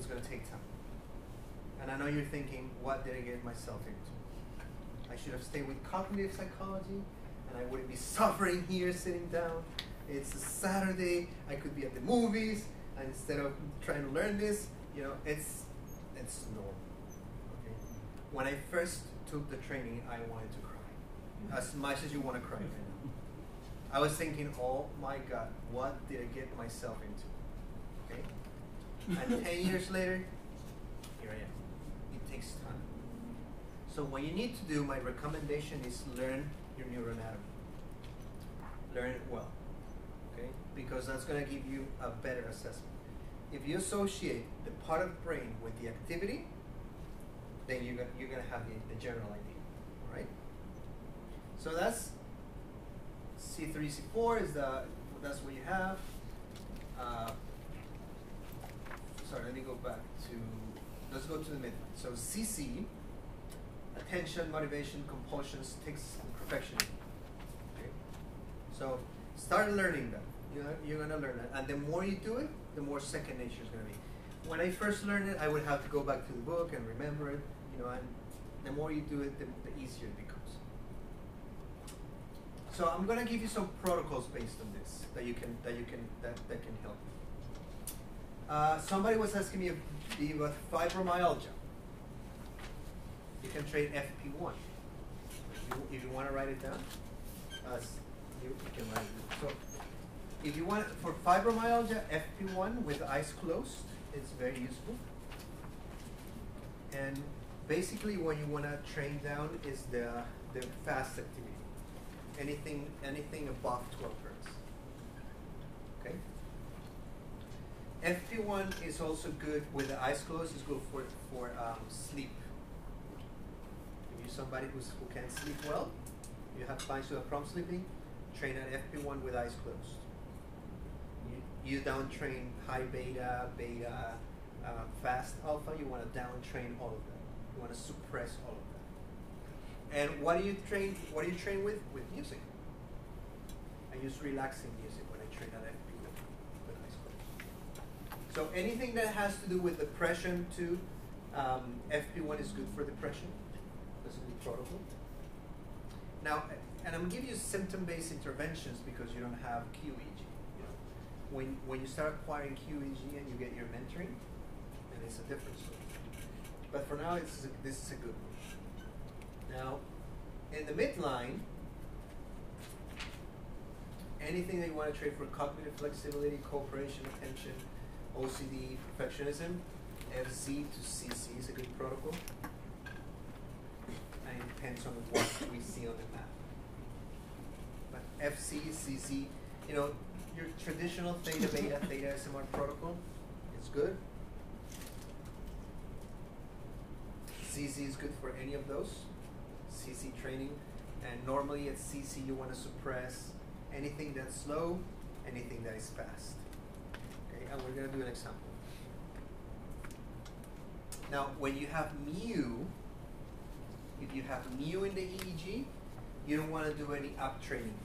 going to take time. And I know you're thinking, what did I get myself into? I should have stayed with cognitive psychology, and I wouldn't be suffering here sitting down. It's a Saturday, I could be at the movies, and instead of trying to learn this, you know, it's normal. Okay? When I first took the training, I wanted to cry. As much as you want to cry right now. I was thinking, oh my God, what did I get myself into? Okay? And 10 years later, here I am. It takes time. So what you need to do, my recommendation is learn your neuroanatomy. Learn it well, okay? Because that's going to give you a better assessment. If you associate the part of the brain with the activity, then you're going to have the general idea, all right? So that's C3, C4 that's what you have. Sorry, let me go back to, let's go to the midline. So CC, attention, motivation, compulsions, tics, and perfectionism. Okay? So start learning them. You're going to learn it. And the more you do it, the more second nature is going to be. When I first learned it, I would have to go back to the book and remember it. You know, and the more you do it, the easier it becomes. So I'm going to give you some protocols based on this that can help. Somebody was asking me about fibromyalgia. You can trade FP1. If you want to write it down, you can write it down. So if you want, for fibromyalgia, FP1 with the eyes closed, it's very useful. And basically what you want to train down is the fast activity. Anything above 12 hertz. Okay? FP1 is also good with the eyes closed. It's good for sleep. If you're somebody who can't sleep well, you have clients who have problem sleeping, train at FP1 with eyes closed. You down train high beta, fast alpha. You want to down train all of that. You want to suppress all of that. And what do you train? What do you train with? With music. I use relaxing music when I train at FP1 with eyes closed. So anything that has to do with depression too, FP1 is good for depression. That's a good protocol. Now, and I'm giving you symptom-based interventions because you don't have qEEG. You know, when you start acquiring qEEG and you get your mentoring, then it's a different story. But for now, this is a good one. Now, in the midline, anything that you want to trade for cognitive flexibility, cooperation, attention, OCD, perfectionism, FC to CC is a good protocol. And it depends on what we see on the map. But FC, CC, you know, your traditional theta, beta, theta SMR protocol is good. CC is good for any of those. CC training, and normally at CC you want to suppress anything that's slow, anything that is fast. Okay, and we're going to do an example. Now, when you have mu, if you have mu in the EEG, you don't want to do any up training,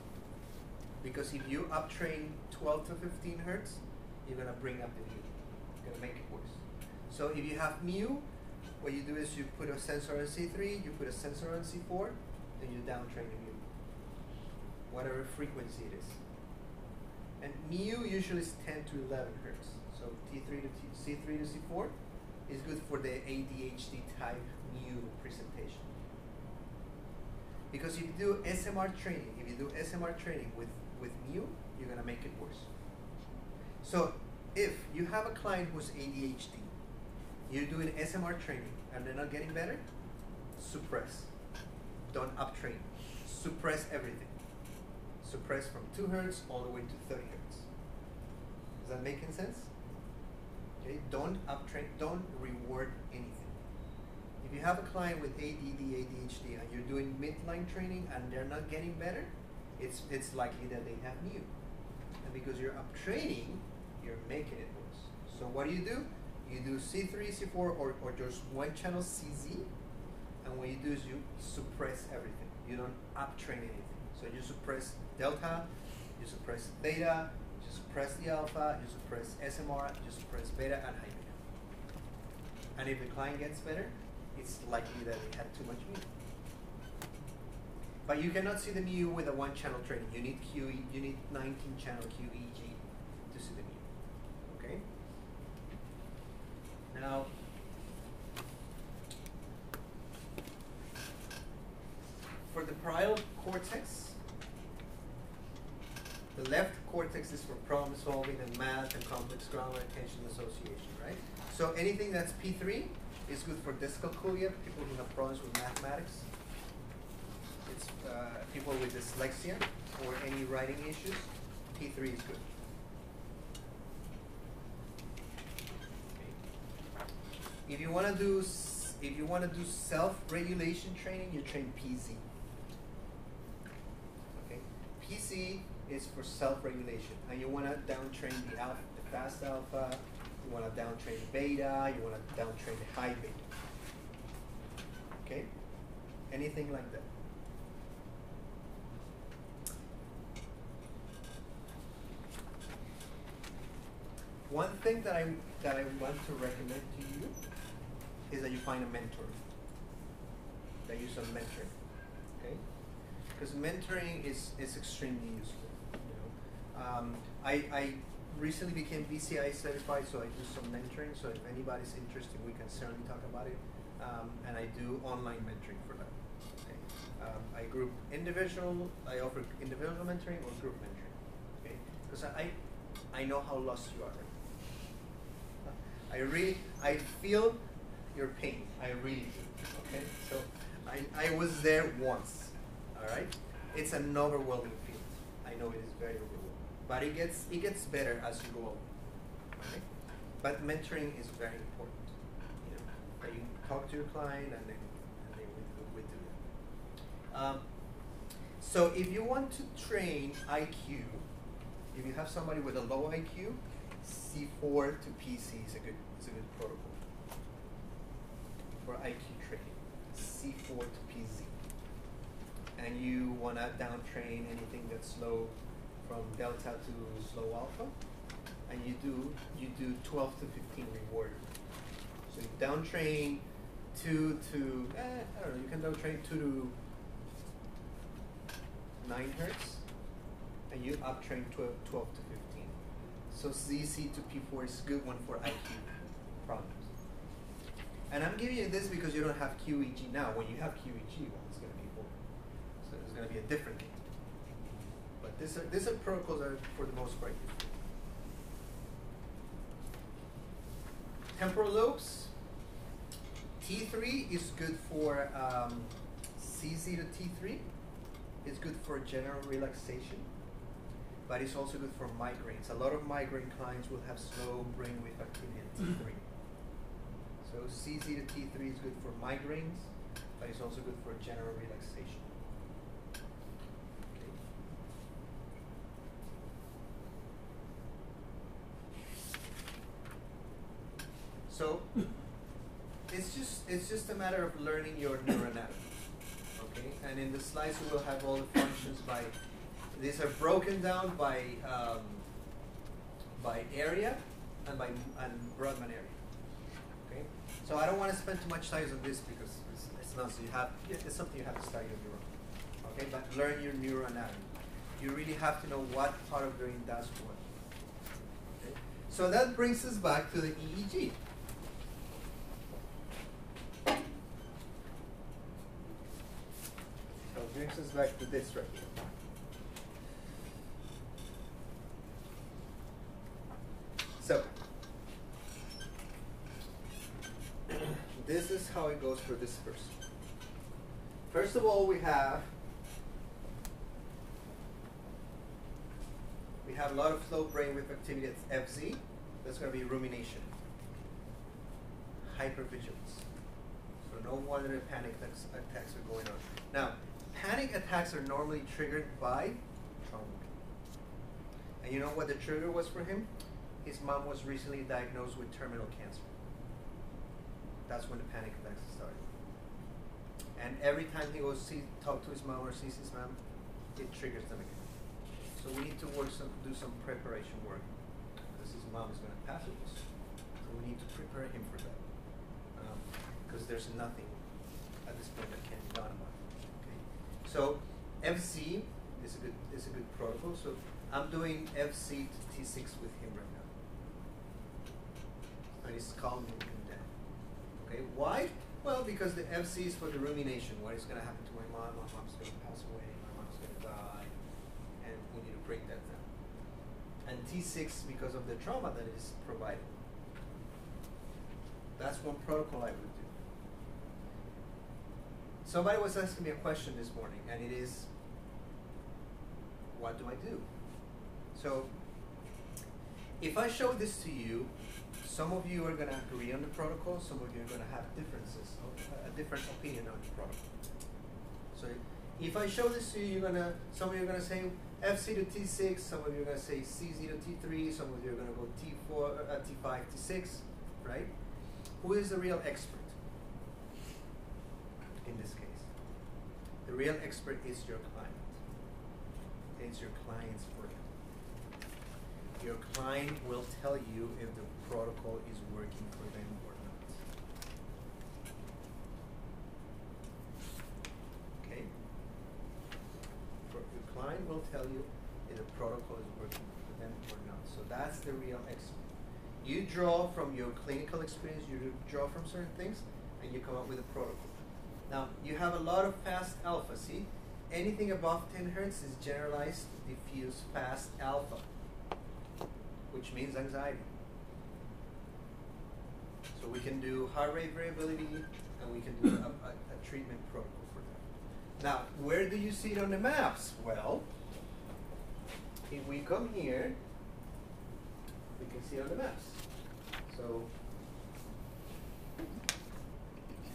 because if you up train 12 to 15 hertz, you're going to bring up the mu. You're going to make it worse. So if you have mu, what you do is you put a sensor on C3, you put a sensor on C4, then you down train the mu, whatever frequency it is. And mu usually is 10 to 11 hertz. So C3 to C4 is good for the ADHD type mu presentation. Because if you do SMR training with mu, you're gonna make it worse. So if you have a client who's ADHD, you're doing SMR training and they're not getting better, suppress. Don't up train. Suppress everything. Suppress from 2 hertz all the way to 30 hertz. Is that making sense? Okay, don't up train, don't reward anything. If you have a client with ADD, ADHD, and you're doing midline training and they're not getting better, it's likely that they have mu. And because you're up training, you're making it worse. So what do? You do C3, C4, or just one channel CZ, and what you do is you suppress everything. You don't up train anything. So you suppress delta, you suppress beta, you suppress the alpha, you suppress SMR, you suppress beta and high beta. And if the client gets better, it's likely that they had too much mu. But you cannot see the mu with a one-channel training. You need you need 19-channel qEEG to see the mu. Okay. Now, for the parietal cortex, the left cortex is for problem solving and math and complex grammar, attention association, right? So anything that's P3 is good for dyscalculia, people who have problems with mathematics. It's people with dyslexia or any writing issues. P3 is good. If you want to do self-regulation training, you train PZ. Okay, PC is for self-regulation, and you want to downtrain the alpha, the fast alpha. You want to downtrain the beta. You want to downtrain the high beta. Okay, anything like that. One thing that I want to recommend to you is that you find a mentor. That you use some mentoring, okay? Because mentoring is extremely useful. You know, I recently became BCIA certified, so I do some mentoring. So if anybody's interested, we can certainly talk about it. And I do online mentoring for that. Okay? I offer individual mentoring or group mentoring. Okay? Because I know how lost you are. I feel your pain. I really do. Okay, so I was there once. All right, it's an overwhelming feeling. I know it is very overwhelming, but it gets better as you go along. Okay, but mentoring is very important. You know, that you talk to your client and then we do that. So if you want to train IQ, if you have somebody with a low IQ, C4 to PC is a good protocol for IQ training. C4 to PZ, and you want to downtrain anything that's slow from delta to slow alpha, and you do 12 to 15 reward. So you downtrain 2 to I don't know. You can downtrain 2 to 9 hertz, and you uptrain 12 to 15. So ZC to P4 is a good one for IQ problems. And I'm giving you this because you don't have qEEG now. When you have qEEG, well, it's going to be more. So it's going to be a different game. But these are protocols that are, for the most part, useful. Temporal lobes. T3 is good for CZ to T3. It's good for general relaxation. But it's also good for migraines. A lot of migraine clients will have slow brainwave activity at T3. So CZ to T3 is good for migraines, but it's also good for general relaxation. Okay. So it's just a matter of learning your neuroanatomy. Okay, and in the slides we will have all the functions by. These are broken down by area and by Brodmann area. Okay, so I don't want to spend too much time on this because it's not so it's something you have to study on your own. Okay, but learn your neuroanatomy. You really have to know what part of the brain does what. Okay, so that brings us back to the EEG. So it brings us back to this right here. So, this is how it goes for this person. First of all, we have a lot of slow brainwave activity at FZ. That's going to be rumination, hypervigilance. So no wonder the panic attacks are going on. Now, panic attacks are normally triggered by trauma. And you know what the trigger was for him? His mom was recently diagnosed with terminal cancer. That's when the panic attacks started. And every time he goes talk to his mom or sees his mom, it triggers them again. So we need to do some preparation work because his mom is going to pass with us. So we need to prepare him for that. there's nothing at this point that can be done about it. Okay? So FC is a good protocol. So I'm doing FC to T6 with him right now. And it's calming him down. Okay, why? Well, because the FC is for the rumination. What is going to happen to my mom? My mom's going to pass away. My mom's going to die. And we need to break that down. And T6 because of the trauma that it is providing. That's one protocol I would do. Somebody was asking me a question this morning, and it is, what do I do? So, if I show this to you, some of you are going to agree on the protocol, some of you are going to have differences, a different opinion on the protocol. So, if I show this to you, some of you are going to say FC to T6, some of you are going to say CZ to T3, some of you are going to go T4, T5, T6, right? Who is the real expert in this case? The real expert is your client. It's your client's brain. Your client will tell you if the protocol is working for them or not. Okay? Your client will tell you if the protocol is working for them or not. So that's the real expert. You draw from your clinical experience, you draw from certain things, and you come up with a protocol. Now, you have a lot of fast alpha. See, anything above 10 hertz is generalized diffuse fast alpha, which means anxiety. So we can do heart rate variability, and we can do a treatment protocol for that. Now, where do you see it on the maps? Well, if we come here, we can see it on the maps. So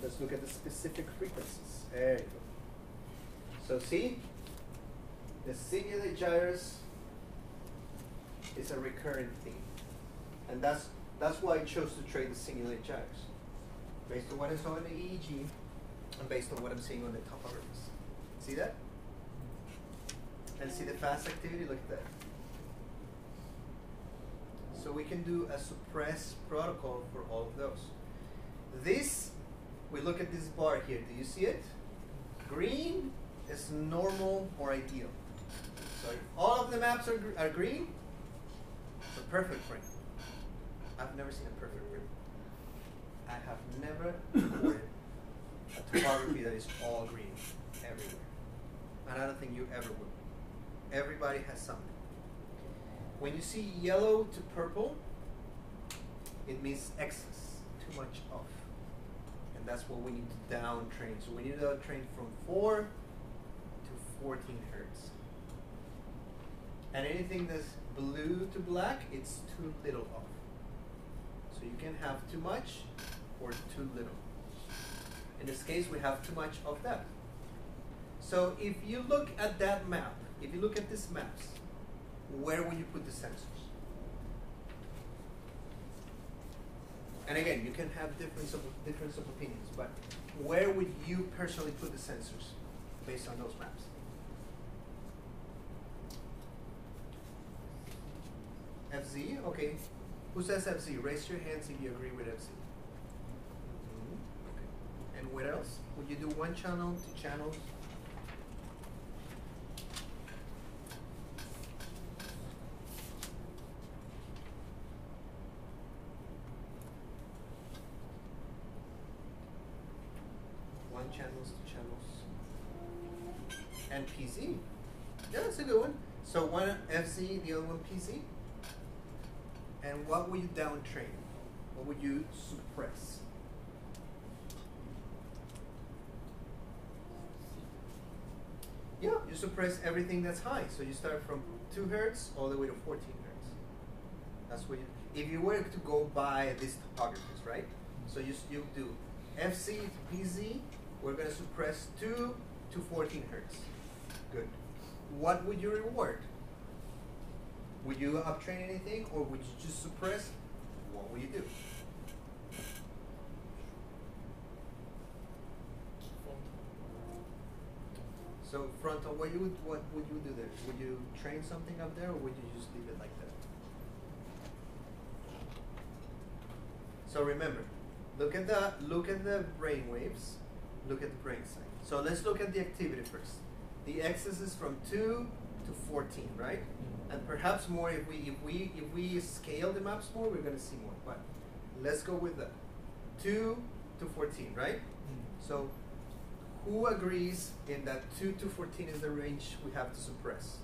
let's look at the specific frequencies. There you go. So see, the cingulate gyrus is a recurrent theme. And that's why I chose to trade the cingulate gyrus. Based on what I saw in the EEG, and based on what I'm seeing on the topographies. See that? And see the fast activity? Look at that. So we can do a suppress protocol for all of those. This, we look at this bar here. Do you see it? Green is normal or ideal. So if all of the maps are green, it's a perfect brain. I've never seen a perfect brain. I have never recorded a topography that is all green everywhere. And I don't think you ever would. Everybody has something. When you see yellow to purple, it means excess, too much off. And that's what we need to down train. So we need to down train from 4 to 14 hertz. And anything that's blue to black, it's too little off. So you can have too much or too little. In this case, we have too much of that. So if you look at that map, if you look at these maps, where will you put the sensors? And again, you can have difference of opinions, but where would you personally put the sensors based on those maps? FZ, okay. Who says FZ? Raise your hands if you agree with FZ. Okay. And what else? Would you do one channel, 2 channels? Channels, 2 channels, and PZ. Yeah, that's a good one. So one FZ, the other one PZ. And what would you down train? What would you suppress? Yeah, you suppress everything that's high. So you start from 2 hertz all the way to 14 hertz. That's what you, if you were to go by these topographies, right? So you do FC to PZ. We're going to suppress 2 to 14 hertz. Good. What would you reward? Would you uptrain anything, or would you just suppress? What would you do? So frontal, what would you do there? Would you train something up there, or would you just leave it like that? So remember, Look at the brain waves. Look at the brain side. So let's look at the activity first. The x-axis is from 2 to 14, right? And perhaps more if we scale the maps more, we're going to see more. But let's go with that. 2 to 14, right? So who agrees in that 2 to 14 is the range we have to suppress?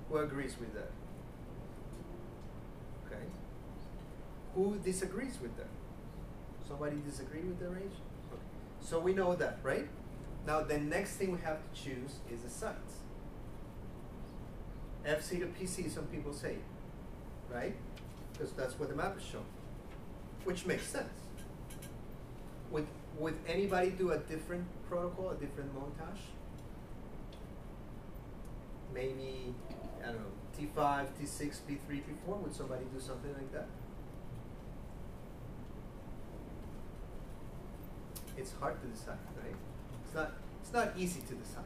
Who agrees with that? Okay. Who disagrees with that? Somebody disagree with the range? Okay. So we know that, right? Now the next thing we have to choose is the size. FC to PC, some people say, right? Because that's what the map is showing, which makes sense. Would anybody do a different protocol, a different montage? Maybe, I don't know, T5, T6, P3, P4? Would somebody do something like that? It's hard to decide, right? It's not easy to decide.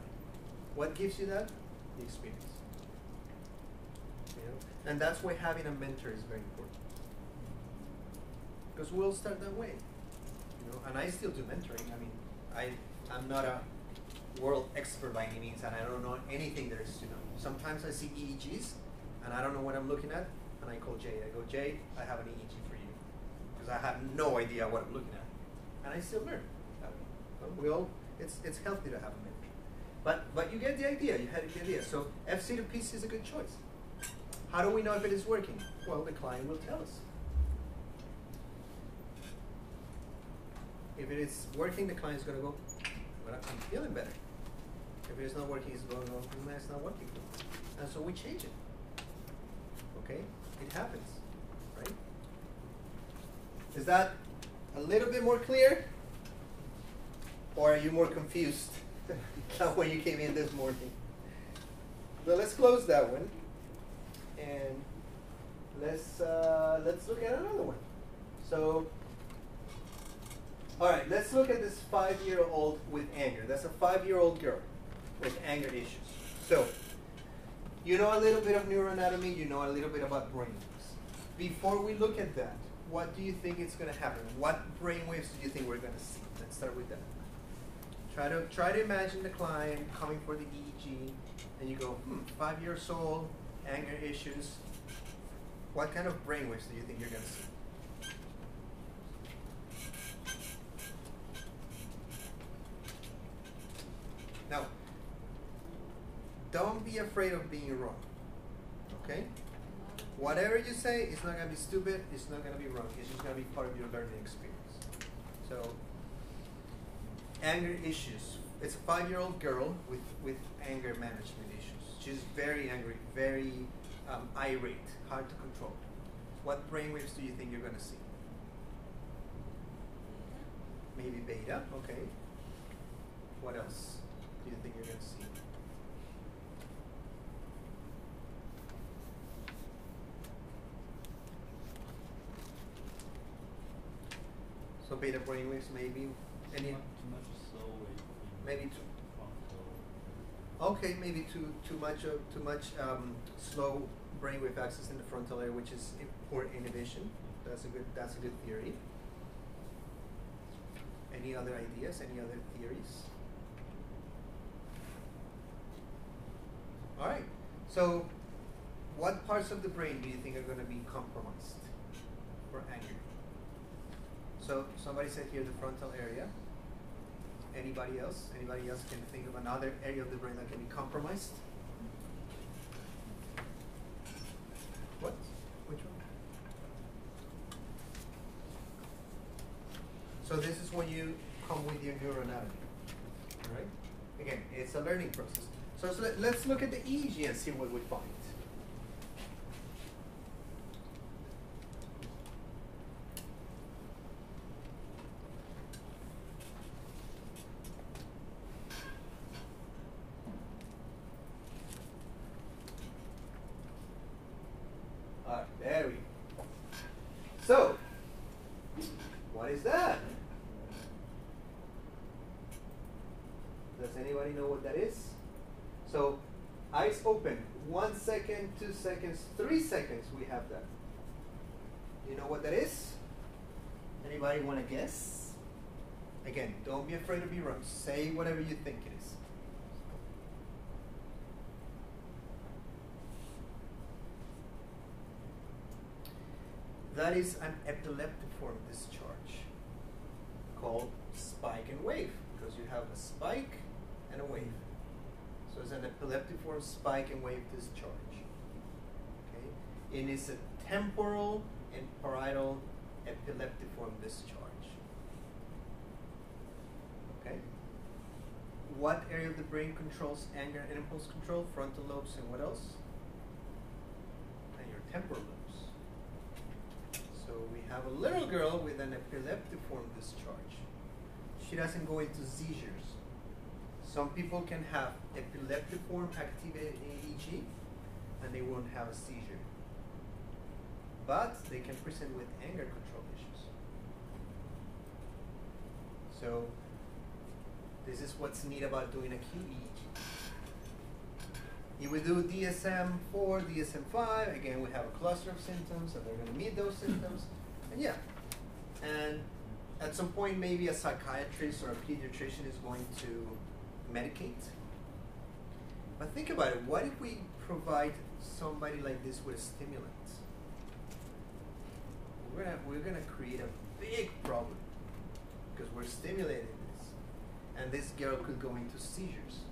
What gives you that? The experience. You know? And that's why having a mentor is very important. Because we'll start that way. You know, and I still do mentoring. I mean, I'm not a world expert by any means, and I don't know anything there is to know. Sometimes I see EEGs, and I don't know what I'm looking at, and I call Jay. I go, Jay, I have an EEG for you, because I have no idea what I'm looking at, and I still learn. It's healthy to have a mentor, but you get the idea. You had the idea. So FC to PC is a good choice. How do we know if it is working? Well, the client will tell us. If it is working, the client is going to go, well, I'm feeling better. If it is not working, it's going to go, it's not working. And so we change it. Okay? It happens, right? Is that a little bit more clear? Or are you more confused than when you came in this morning? So let's close that one. And let's look at another one. So, all right, let's look at this 5-year-old with anger. That's a 5-year-old girl with anger issues. So, you know a little bit of neuroanatomy, you know a little bit about brainwaves. Before we look at that, what do you think is going to happen? What brainwaves do you think we're going to see? Let's start with that. Try to imagine the client coming for the EEG, and you go, 5 years old, anger issues. What kind of brainwaves do you think you're going to see? Now, don't be afraid of being wrong, okay? Whatever you say, it's not going to be stupid, it's not going to be wrong, it's just going to be part of your learning experience. So, anger issues. It's a 5-year-old girl with anger management issues. She's very angry, very irate, hard to control. What brainwaves do you think you're going to see? Maybe beta, okay. What else do you think you're going to see? So beta brainwaves, maybe any? Too much slow. Maybe too. Okay, maybe too much slow brainwave access in the frontal area, which is poor inhibition. That's a good theory. Any other ideas? Any other theories? All right. So, what parts of the brain do you think are going to be compromised for anger? So, somebody said here the frontal area. Anybody else? Anybody else can think of another area of the brain that can be compromised? What? Which one? So this is when you come with your neuroanatomy, all right? Again, it's a learning process. So let's look at the EEG and see what we find. All right, there we go. So, what is that? Does anybody know what that is? So, eyes open. 1 second, 2 seconds, 3 seconds, we have that. You know what that is? Anybody want to guess? Again, don't be afraid to be wrong. Say whatever you think it is. That is an epileptiform discharge called spike and wave, because you have a spike and a wave. So it's an epileptiform spike and wave discharge. Okay? And it's a temporal and parietal epileptiform discharge. Okay? What area of the brain controls anger and impulse control? Frontal lobes and what else? And your temporal lobes. So we have a little girl with an epileptiform discharge. She doesn't go into seizures. Some people can have epileptiform activated qEEG and they won't have a seizure. But they can present with anger control issues. So this is what's neat about doing a qEEG. If we do DSM-4, DSM-5, again we have a cluster of symptoms and they're going to meet those symptoms. And yeah, and at some point maybe a psychiatrist or a pediatrician is going to medicate. But think about it, what if we provide somebody like this with a stimulant? We're gonna create a big problem because we're stimulating this. And this girl could go into seizures.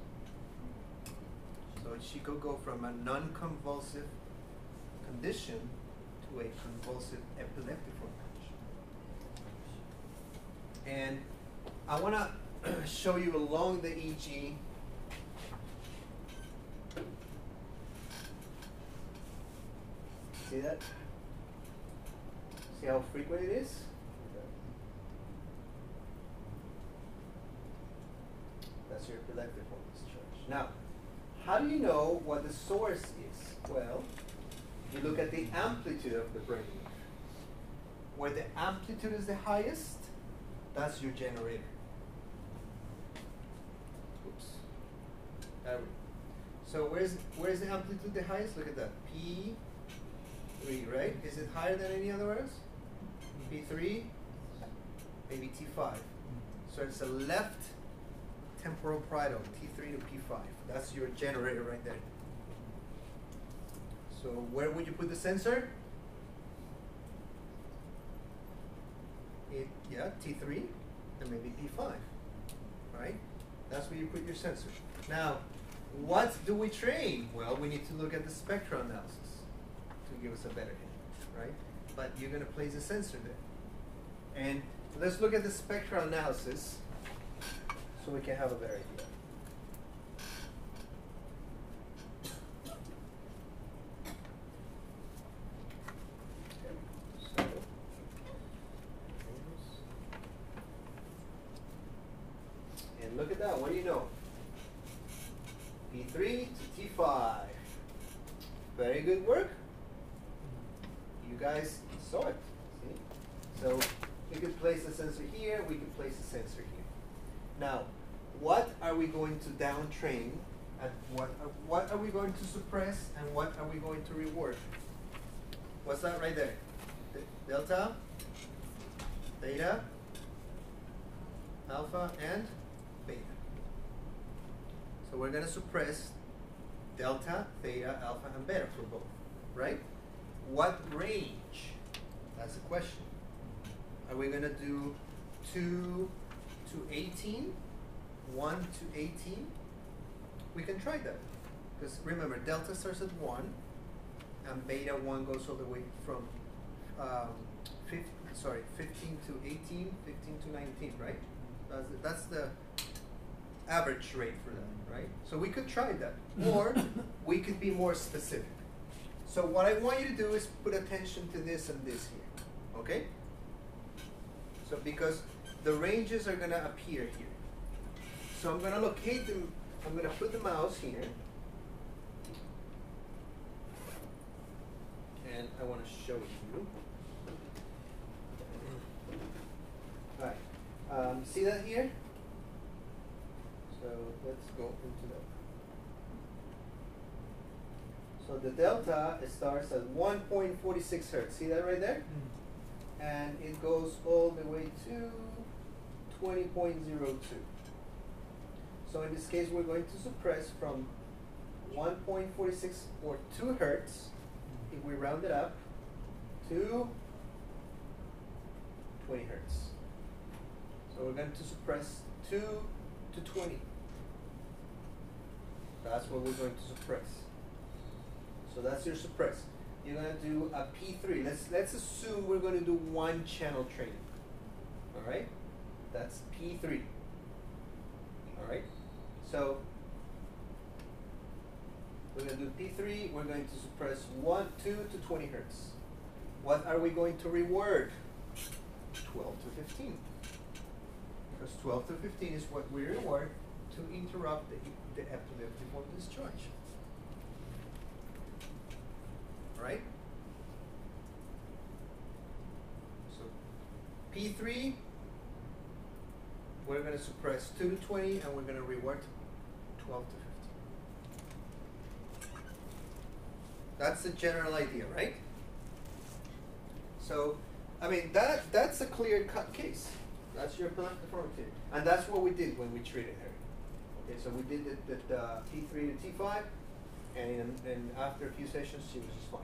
So she could go from a non-convulsive condition to a convulsive epileptiform condition. And I want to show you along the EEG see that? See how frequent it is? That's your epileptiform discharge. Now, how do you know what the source is? Well, you look at the amplitude of the brain. Where the amplitude is the highest, that's your generator. Oops. There we go. So where's the amplitude the highest? Look at that. P3, right? Is it higher than any other else? P3, maybe T5. So it's a left temporal parietal, T3 to P5. That's your generator right there. So where would you put the sensor? Yeah, T3 and maybe P5, right? That's where you put your sensor. Now, what do we train? Well, we need to look at the spectral analysis to give us a better hint, right? But you're going to place a sensor there. And let's look at the spectral analysis so we can have a better idea. And look at that, what do you know? P3 to T5. Very good work. You guys saw it, see? So we could place a sensor here, we could place a sensor here. Now, what are we going to down train? And what are we going to suppress and what are we going to reward? What's that right there? Delta, theta, alpha, and beta. So we're going to suppress delta, theta, alpha, and beta for both, right? What range? That's the question. Are we going to do 2 to 18? 1 to 18? We can try that. Because remember, delta starts at 1, and beta 1 goes all the way from 15 to 18, 15 to 19, right? That's the average rate for that, right? So we could try that. Or we could be more specific. So what I want you to do is put attention to this and this here, okay? So because the ranges are going to appear here. So I'm going to locate them. I'm going to put the mouse here. And I want to show you. All right. See that here? So let's go into that. So the delta starts at 1.46 hertz. See that right there? and it goes all the way to 20.02. So in this case, we're going to suppress from 1.46 or 2 hertz, if we round it up, to 20 hertz. So we're going to suppress 2 to 20. That's what we're going to suppress. So that's your suppress. You're going to do a P3. Let's assume we're going to do 1 channel training. All right? That's P3. All right? So we're going to do P3. We're going to suppress 2 to 20 hertz. What are we going to reward? 12 to 15. Because 12 to 15 is what we reward to interrupt the epileptiform discharge. Right? So P3, we're going to suppress 2 to 20, and we're going to reward 12 to 15. That's the general idea, right? So, I mean, that's a clear-cut case. That's your epileptiform activity. And that's what we did when we treated her. Okay, so we did the T3 to T5, and after a few sessions, she was just fine.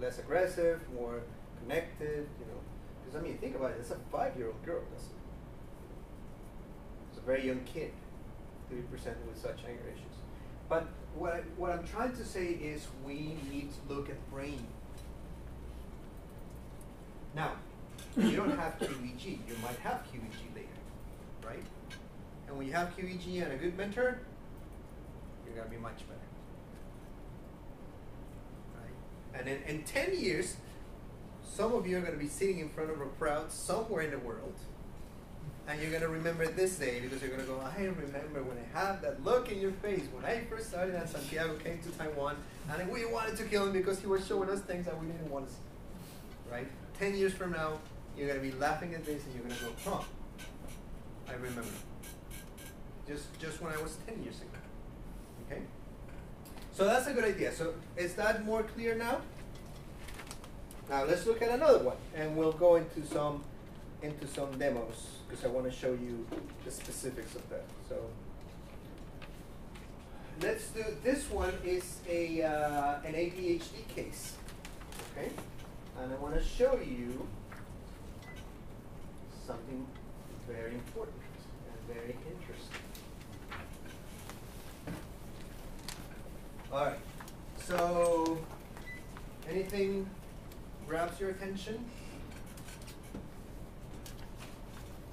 Less aggressive, more connected, you know. Because, I mean, think about it. It's a 5-year-old girl. It's a very young kid to be presented with such anger issues. But what I'm trying to say is we need to look at brain. Now, you don't have qEEG. You might have qEEG later, right? And when you have qEEG and a good mentor, you're going to be much better. Right? And in 10 years, some of you are going to be sitting in front of a crowd somewhere in the world, and you're going to remember this day because you're going to go, I remember when I had that look in your face when I first started and Santiago came to Taiwan, and we wanted to kill him because he was showing us things that we didn't want to see. Right? 10 years from now, you're going to be laughing at this and you're going to go, huh, I remember. Just when I was 10 years ago. Okay? So that's a good idea. So is that more clear now? Now let's look at another one, and we'll go into some demos because I want to show you the specifics of that. So let's do this one is an ADHD case. Okay? And I want to show you something very important and very interesting. All right. So, anything grabs your attention?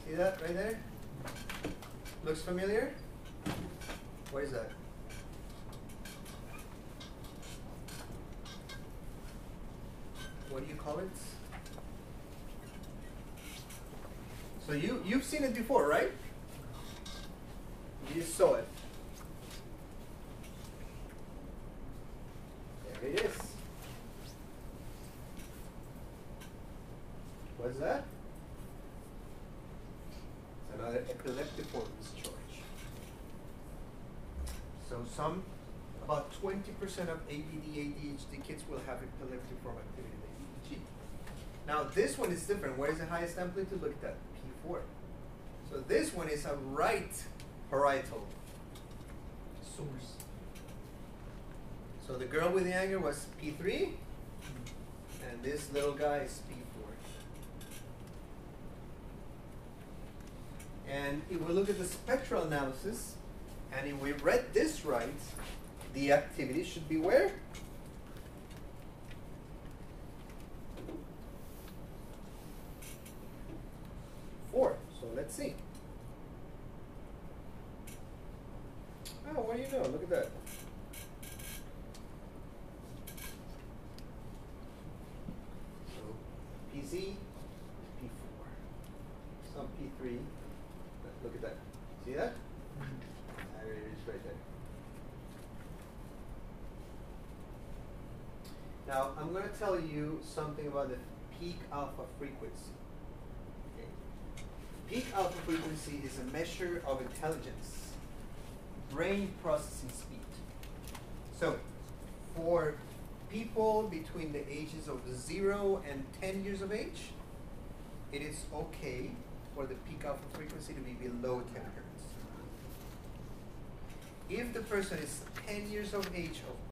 See that right there? Looks familiar? What is that? What do you call it? So you've seen it before, right? You saw it. There it is. What's that? It's another epileptiform discharge. So about 20% of ADD, ADHD kids will have epileptiform activity in EEG. Now this one is different. What is the highest amplitude? Look at that, P4. So this one is a right parietal source. So the girl with the anger was P3, and this little guy is P4. And if we look at the spectral analysis, and if we read this right, the activity should be where? Four. So let's see. Oh, what do you know? Look at that. So PZ, P4. Some P3. Look at that. See that? There it is right there. Now, I'm going to tell you something about the peak alpha frequency. Okay. Peak alpha frequency is a measure of intelligence, brain processing speed. So, for people between the ages of 0 and 10 years of age, it is okay for the peak alpha frequency to be below 10 hertz. If the person is 10 years of age